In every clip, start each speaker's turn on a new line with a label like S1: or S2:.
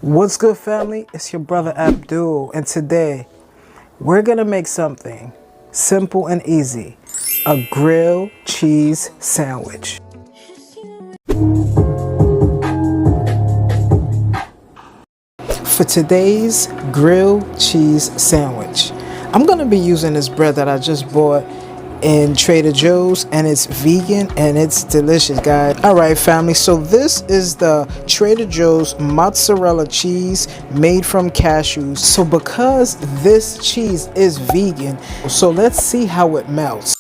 S1: What's good, family? It's your brother Abdul, and today we're gonna make something simple and easy, a grilled cheese sandwich. For today's grilled cheese sandwich, I'm gonna be using this bread that I just bought in Trader Joe's, and it's vegan and it's delicious, guys. All right, family, so this is the Trader Joe's mozzarella cheese made from cashews. So because this cheese is vegan, so let's see how it melts.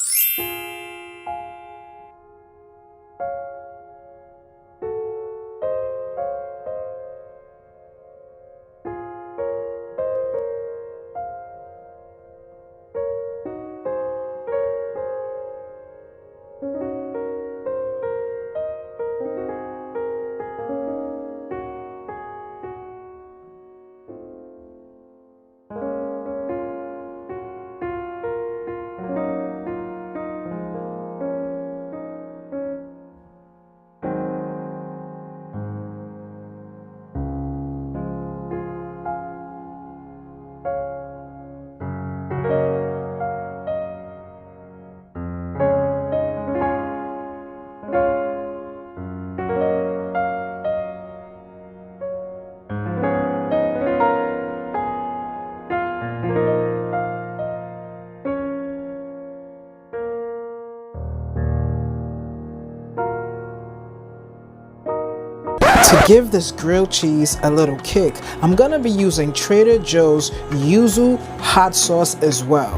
S1: To give this grilled cheese a little kick, I'm gonna be using Trader Joe's Yuzu hot sauce as well.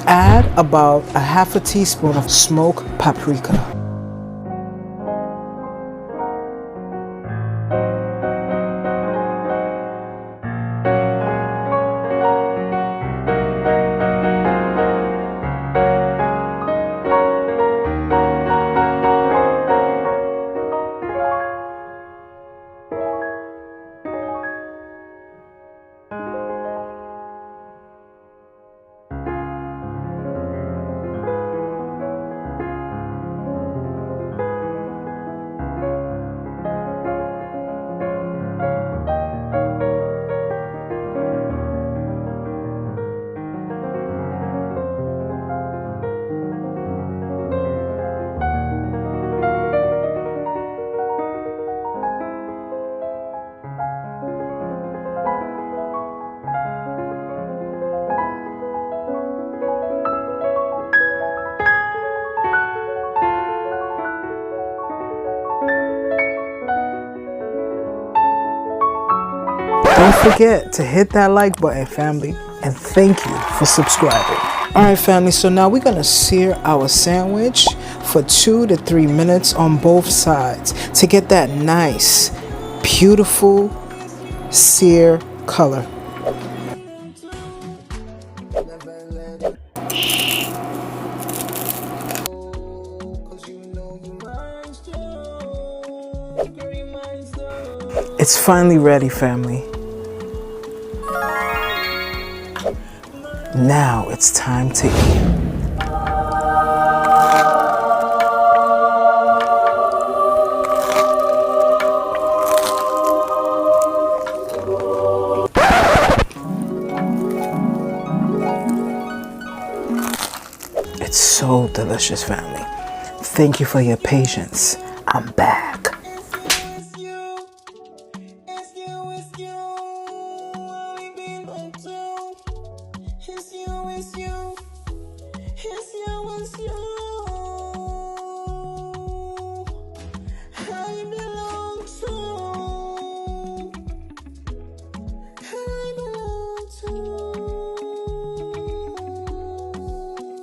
S1: Add about a half a teaspoon of smoked paprika. Don't forget to hit that like button, family, and thank you for subscribing. All right, family, so now we're gonna sear our sandwich for 2 to 3 minutes on both sides to get that nice, beautiful sear color. It's finally ready, family. Now it's time to eat. It's so delicious, family. Thank you for your patience. I'm back.
S2: It's you.